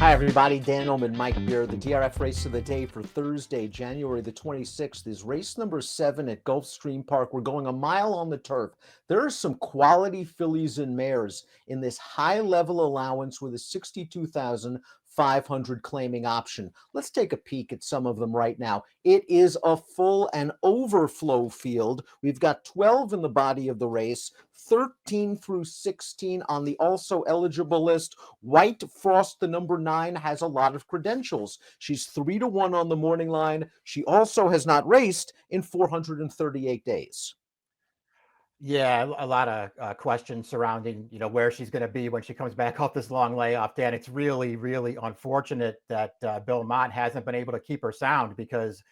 Hi, everybody. Dan Illman and Mike Beer. The DRF race of the day for Thursday, January the 26th is race number 7 at Gulfstream Park. We're going a mile on the turf. There are some quality fillies and mares in this high-level allowance with a 62,500 claiming option. Let's take a peek at some of them right now. It is a full and overflow field. We've got 12 in the body of the race, 13 through 16 on the also eligible list. White Frost, the number 9, has a lot of credentials. She's 3-1 on the morning line. She also has not raced in 438 days. Yeah, a lot of questions surrounding, where she's going to be when she comes back off this long layoff, Dan. It's really, really unfortunate that Bill Mott hasn't been able to keep her sound because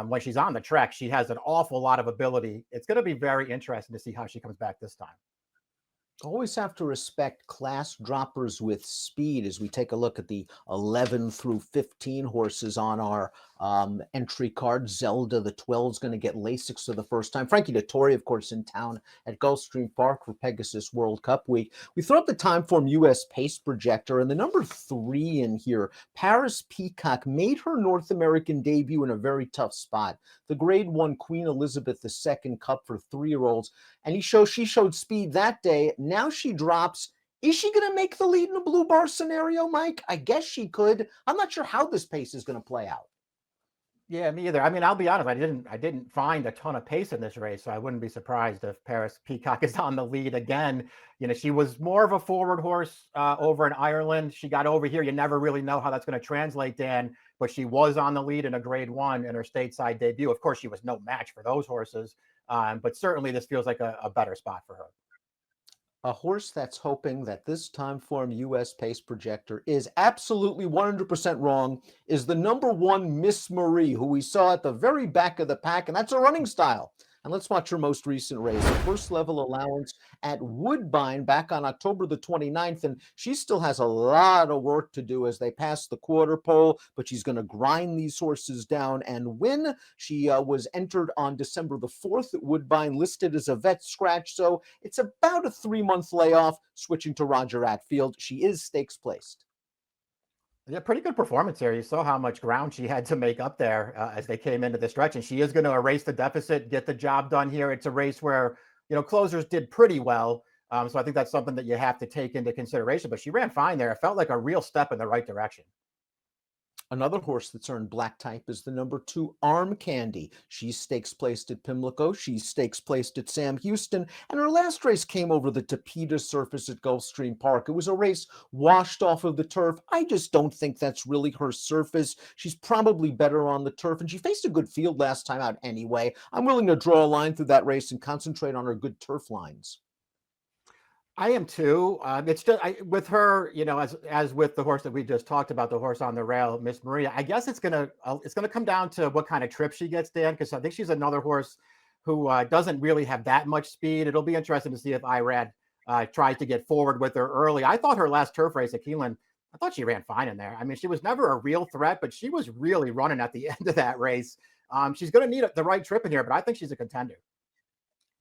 when she's on the track, she has an awful lot of ability. It's going to be very interesting to see how she comes back this time. Always have to respect class droppers with speed as we take a look at the 11 through 15 horses on our entry card. Zelda, the 12, is going to get Lasix for the first time. Frankie Dettori, of course, in town at Gulfstream Park for Pegasus World Cup week. We throw up the Timeform US Pace Projector, and the number 3 in here, Paris Peacock, made her North American debut in a very tough spot. The Grade 1 Queen Elizabeth II Cup for 3-year-olds, and she showed speed that day. Now she drops. Is she going to make the lead in a blue bar scenario, Mike? I guess she could. I'm not sure how this pace is going to play out. Yeah, me either. I mean, I'll be honest. I didn't find a ton of pace in this race, so I wouldn't be surprised if Paris Peacock is on the lead again. She was more of a forward horse over in Ireland. She got over here. You never really know how that's going to translate, Dan. But she was on the lead in a Grade 1 in her stateside debut. Of course, she was no match for those horses, but certainly this feels like a better spot for her. A horse that's hoping that this Timeform US Pace Projector is absolutely 100% wrong is the number 1 Miss Marie, who we saw at the very back of the pack, and that's a running style. And let's watch her most recent race. The first level allowance at Woodbine back on October the 29th. And she still has a lot of work to do as they pass the quarter pole, but she's going to grind these horses down and win. She was entered on December the 4th at Woodbine, listed as a vet scratch. So it's about a 3-month layoff, switching to Roger Atfield. She is stakes placed. Yeah, pretty good performance here. You saw how much ground she had to make up there as they came into the stretch, and she is going to erase the deficit, get the job done here. It's a race where, closers did pretty well. So I think that's something that you have to take into consideration, but she ran fine there. It felt like a real step in the right direction. Another horse that's earned black type is the number 2 Arm Candy. She's stakes placed at Pimlico. She's stakes placed at Sam Houston. And her last race came over the Tapeta surface at Gulfstream Park. It was a race washed off of the turf. I just don't think that's really her surface. She's probably better on the turf, and she faced a good field last time out anyway. I'm willing to draw a line through that race and concentrate on her good turf lines. I am too. It's just with her, as with the horse that we just talked about, the horse on the rail, Miss Maria. I guess it's gonna come down to what kind of trip she gets, Dan, because I think she's another horse who doesn't really have that much speed. It'll be interesting to see if Irad tries to get forward with her early. I thought her last turf race at Keeneland, I thought she ran fine in there. I mean, she was never a real threat, but she was really running at the end of that race. She's going to need the right trip in here, but I think she's a contender.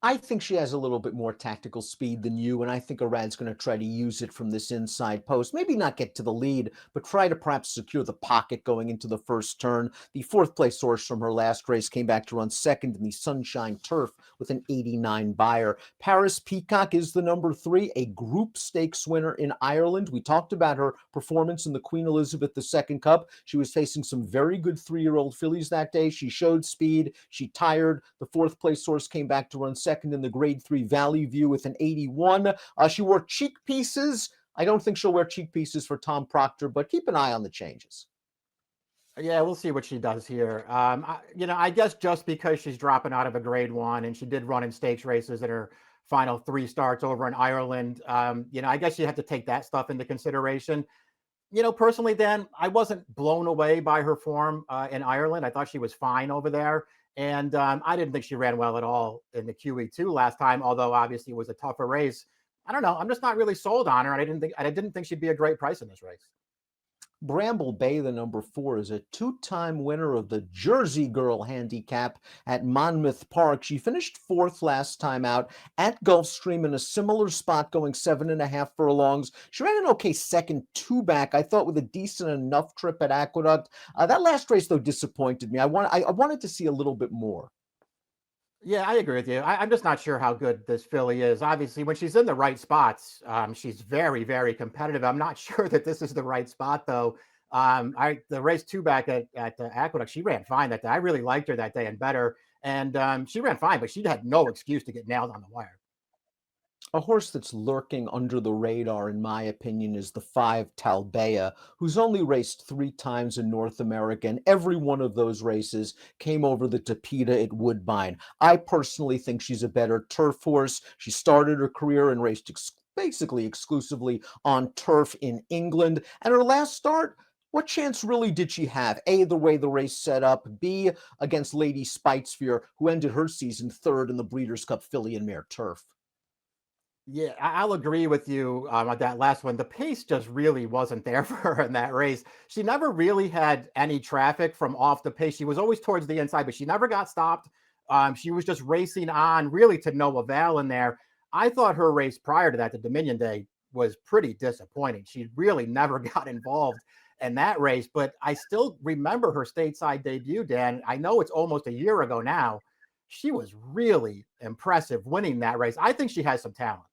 I think she has a little bit more tactical speed than you, and I think Arad's going to try to use it from this inside post. Maybe not get to the lead, but try to perhaps secure the pocket going into the first turn. The 4th place horse from her last race came back to run second in the Sunshine Turf with an 89 buyer. Paris Peacock is the number 3, a group stakes winner in Ireland. We talked about her performance in the Queen Elizabeth II Cup. She was facing some very good 3-year-old fillies that day. She showed speed. She tired. The 4th place horse came back to run second in the Grade 3 Valley View with an 81. She wore cheek pieces. I don't think she'll wear cheek pieces for Tom Proctor, but keep an eye on the changes. Yeah, we'll see what she does here. I guess just because she's dropping out of a Grade 1 and she did run in stakes races in her final 3 starts over in Ireland, I guess you have to take that stuff into consideration. Personally, Dan, I wasn't blown away by her form in Ireland. I thought she was fine over there. And I didn't think she ran well at all in the QE2 last time, although obviously it was a tougher race. I don't know. I'm just not really sold on her. And I didn't think she'd be a great price in this race. Bramble Bay, the number 4, is a two-time winner of the Jersey Girl Handicap at Monmouth Park. She finished fourth last time out at Gulfstream in a similar spot, going 7.5 furlongs. She ran an okay second two back, I thought, with a decent enough trip at Aqueduct. That last race, though, disappointed me. I wanted to see a little bit more. Yeah, I agree with you. I'm just not sure how good this filly is. Obviously, when she's in the right spots, she's very, very competitive. I'm not sure that this is the right spot, though. I the race two back at Aqueduct, she ran fine that day. I really liked her that day and better, and she ran fine, but she had no excuse to get nailed on the wire. A horse that's lurking under the radar, in my opinion, is the 5 Talbea, who's only raced 3 times in North America, and every one of those races came over the Tapeta at Woodbine. I personally think she's a better turf horse. She started her career and raced basically exclusively on turf in England, and her last start, what chance really did she have? A, the way the race set up, B, against Lady Spitesfear, who ended her season third in the Breeders' Cup Filly and Mare Turf. Yeah, I'll agree with you on that last one. The pace just really wasn't there for her in that race. She never really had any traffic from off the pace. She was always towards the inside, but she never got stopped. She was just racing on, really to no avail in there. I thought her race prior to that, the Dominion Day, was pretty disappointing. She really never got involved in that race, but I still remember her stateside debut, Dan. I know it's almost a year ago now. She was really impressive winning that race. I think she has some talent.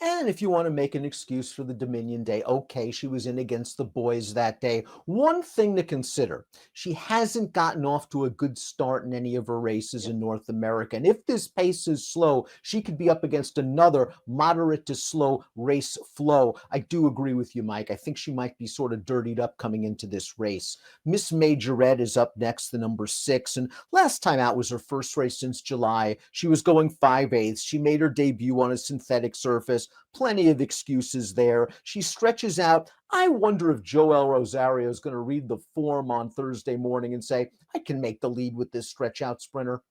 And if you want to make an excuse for the Dominion Day, okay, she was in against the boys that day. One thing to consider, she hasn't gotten off to a good start in any of her races in North America. And if this pace is slow, she could be up against another moderate to slow race flow. I do agree with you, Mike. I think she might be sort of dirtied up coming into this race. Miss Majorette is up next, the number 6. And last time out was her first race since July. She was going 5/8. She made her debut on a synthetic surface. Plenty of excuses there. She stretches out. I wonder if Joel Rosario is going to read the form on Thursday morning and say, I can make the lead with this stretch out sprinter.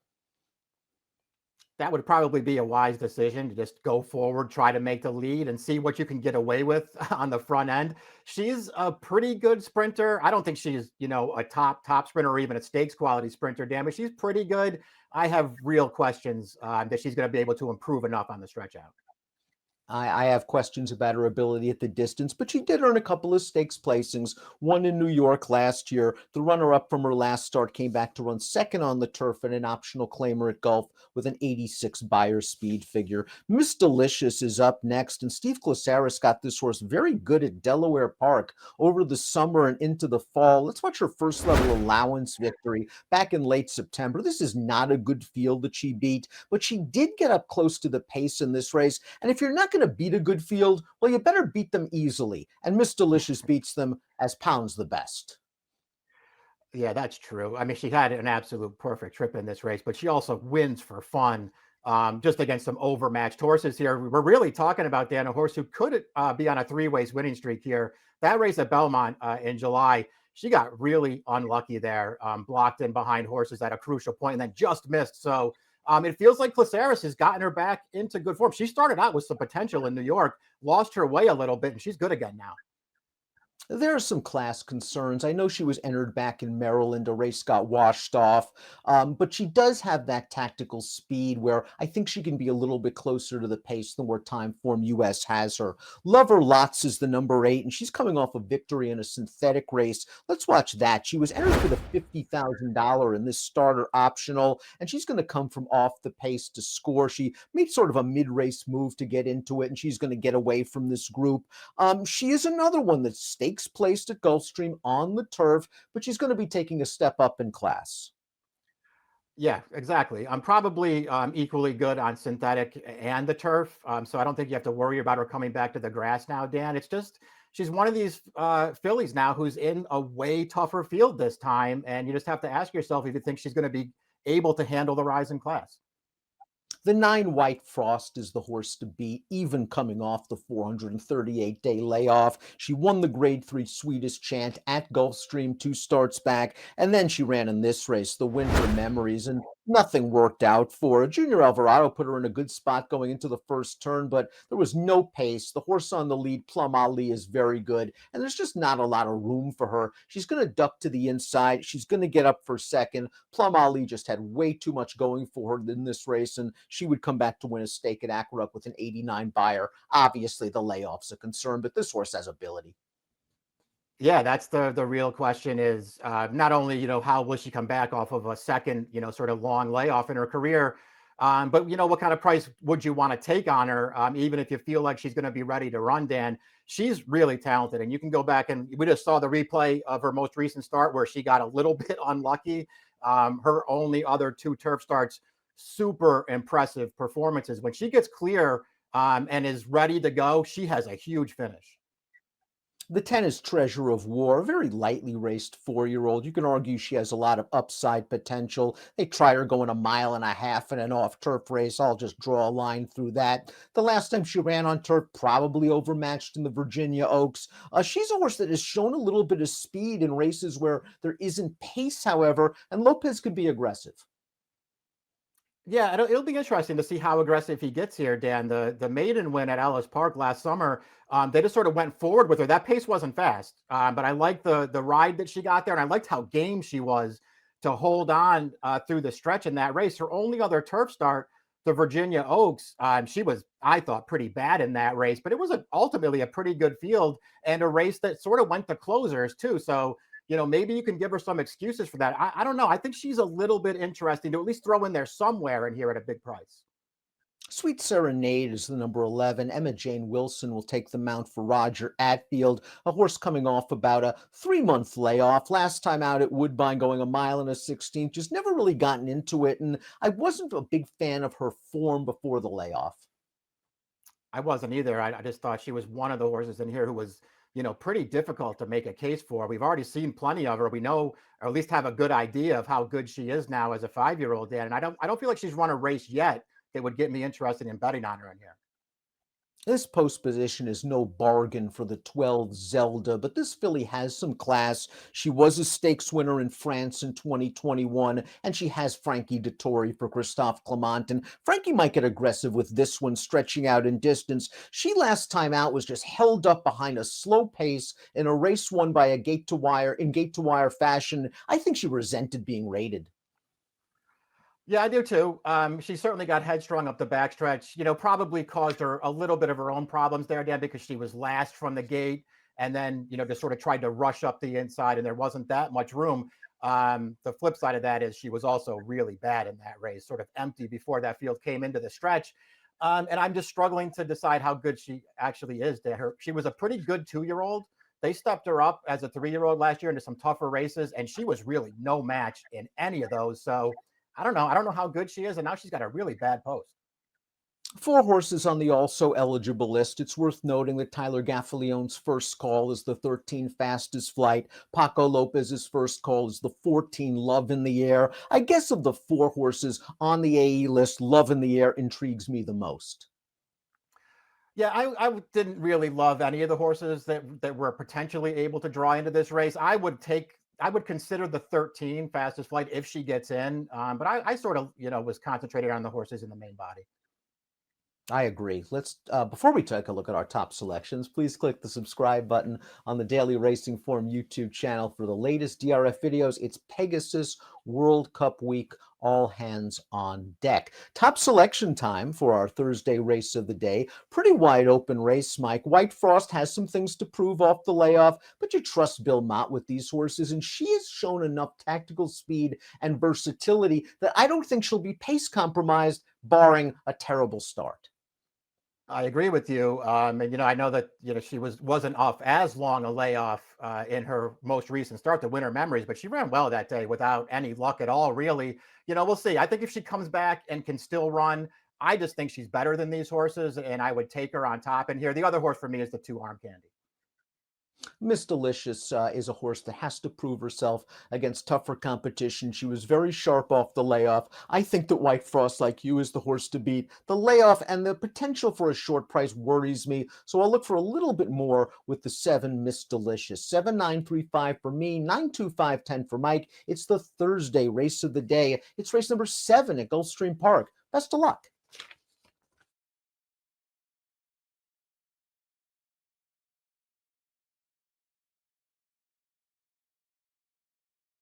That would probably be a wise decision to just go forward, try to make the lead and see what you can get away with on the front end. She's a pretty good sprinter. I don't think she's, a top sprinter or even a stakes quality sprinter, Dan, but she's pretty good. I have real questions that she's going to be able to improve enough on the stretch out. I have questions about her ability at the distance, but she did earn a couple of stakes placings. One in New York last year. The runner-up from her last start came back to run second on the turf and an optional claimer at Gulf with an 86 Beyer speed figure. Miss Delicious is up next, and Steve Glasaris got this horse very good at Delaware Park over the summer and into the fall. Let's watch her first level allowance victory back in late September. This is not a good field that she beat, but she did get up close to the pace in this race. And if you're not going to beat a good field, well, you better beat them easily. And Miss Delicious beats them as pounds the best. Yeah, that's true. I mean, she had an absolute perfect trip in this race, but she also wins for fun, just against some overmatched horses here. We're really talking about, Dan, a horse who could be on a three-ways winning streak here. That race at Belmont in July, she got really unlucky there, blocked in behind horses at a crucial point and then just missed. So it feels like Placeris has gotten her back into good form. She started out with some potential in New York, lost her way a little bit, and she's good again now. There are some class concerns. I know she was entered back in Maryland. A race got washed off, but she does have that tactical speed where I think she can be a little bit closer to the pace than where Time Form US has her. Lover Lots is the number 8, and she's coming off a victory in a synthetic race. Let's watch that. She was entered for the $50,000 in this starter optional, and she's going to come from off the pace to score. She made sort of a mid-race move to get into it, and she's going to get away from this group. She is another one that stakes placed at Gulfstream on the turf, but she's going to be taking a step up in class. Yeah, exactly. I'm probably equally good on synthetic and the turf. So I don't think you have to worry about her coming back to the grass now, Dan. It's just she's one of these fillies now who's in a way tougher field this time. And you just have to ask yourself if you think she's going to be able to handle the rise in class. The 9 White Frost is the horse to beat, even coming off the 438-day layoff. She won the Grade 3 Sweetest Chant at Gulfstream 2 starts back, and then she ran in this race, the Winter Memories. And Nothing worked out for her. Junior Alvarado put her in a good spot going into the first turn, but there was no pace. The horse on the lead, Plum Ali, is very good, and there's just not a lot of room for her. She's going to duck to the inside. She's going to get up for second. Plum Ali just had way too much going for her in this race, and she would come back to win a stake at Aqueduct with an 89 buyer. Obviously, the layoff's a concern, but this horse has ability. Yeah, that's the real question is not only, how will she come back off of a second, sort of long layoff in her career, but, what kind of price would you want to take on her, even if you feel like she's going to be ready to run, Dan? She's really talented. And you can go back and we just saw the replay of her most recent start where she got a little bit unlucky. Her only other two turf starts, super impressive performances. When she gets clear and is ready to go, she has a huge finish. The 10 is Treasure of War, a very lightly raced 4-year-old. You can argue she has a lot of upside potential. They try her going a mile and a half in an off-turf race. I'll just draw a line through that. The last time she ran on turf, probably overmatched in the Virginia Oaks. She's a horse that has shown a little bit of speed in races where there isn't pace, however, and Lopez could be aggressive. Yeah, it'll be interesting to see how aggressive he gets here, Dan. The maiden win at Ellis Park last summer, they just sort of went forward with her. That pace wasn't fast, but I liked the ride that she got there, and I liked how game she was to hold on through the stretch in that race. Her only other turf start, the Virginia Oaks, she was, I thought, pretty bad in that race, but it was ultimately a pretty good field and a race that sort of went to closers too. So maybe you can give her some excuses for that. I don't know. I think she's a little bit interesting to at least throw in there somewhere in here at a big price. Sweet Serenade is the number 11. Emma Jane Wilson will take the mount for Roger Atfield, a horse coming off about a 3-month layoff. Last time out at Woodbine going a mile and a 16th, just never really gotten into it, and I wasn't a big fan of her form before the layoff. I wasn't either. I just thought she was one of the horses in here who was, pretty difficult to make a case for. We've already seen plenty of her. We know, or at least have a good idea of how good she is now as a 5-year-old, Dan. And I don't feel like she's run a race yet that would get me interested in betting on her in here. This post position is no bargain for the 12 Zelda, but this filly has some class. She was a stakes winner in France in 2021, and she has Frankie Dettori for Christophe Clement. And Frankie might get aggressive with this one, stretching out in distance. She last time out was just held up behind a slow pace in a race won by a gate to wire fashion. I think she resented being rated. Yeah, I do too. She certainly got headstrong up the backstretch. Probably caused her a little bit of her own problems there, Dan, because she was last from the gate, and then just sort of tried to rush up the inside, and there wasn't that much room. The flip side of that is she was also really bad in that race, sort of empty before that field came into the stretch. And I'm just struggling to decide how good she actually is. She was a pretty good 2-year-old. They stepped her up as a 3-year-old last year into some tougher races, and she was really no match in any of those. So I don't know. I don't know how good she is, and now she's got a really bad post. 4 horses on the also eligible list. It's worth noting that Tyler Gaffalione's first call is the 13 Fastest Flight. Paco Lopez's first call is the 14 Love in the Air. I guess of the 4 horses on the AE list, Love in the Air intrigues me the most. Yeah, I didn't really love any of the horses that were potentially able to draw into this race. I would consider the 13 Fastest Flight if she gets in, but I sort of was concentrated on the horses in the main body. I agree. Let's before we take a look at our top selections, please click the subscribe button on the Daily Racing Form YouTube channel for the latest DRF videos. It's Pegasus World Cup week, all hands on deck. Top selection time for our Thursday race of the day. Pretty wide open race, Mike. White Frost has some things to prove off the layoff, but you trust Bill Mott with these horses, and she has shown enough tactical speed and versatility that I don't think she'll be pace compromised, barring a terrible start. I agree with you. And I know that she wasn't off as long a layoff in her most recent start, the Winter Memories, but she ran well that day without any luck at all, really. We'll see. I think if she comes back and can still run, I just think she's better than these horses, and I would take her on top. And here, the other horse for me is the 2 Arm Candy. Miss Delicious is a horse that has to prove herself against tougher competition. She was very sharp off the layoff. I think that White Frost, like you, is the horse to beat. The layoff and the potential for a short price worries me, so I'll look for a little bit more with the 7 Miss Delicious. 7935 for me, 92510 for Mike. It's the Thursday race of the day. It's race number 7 at Gulfstream Park. Best of luck.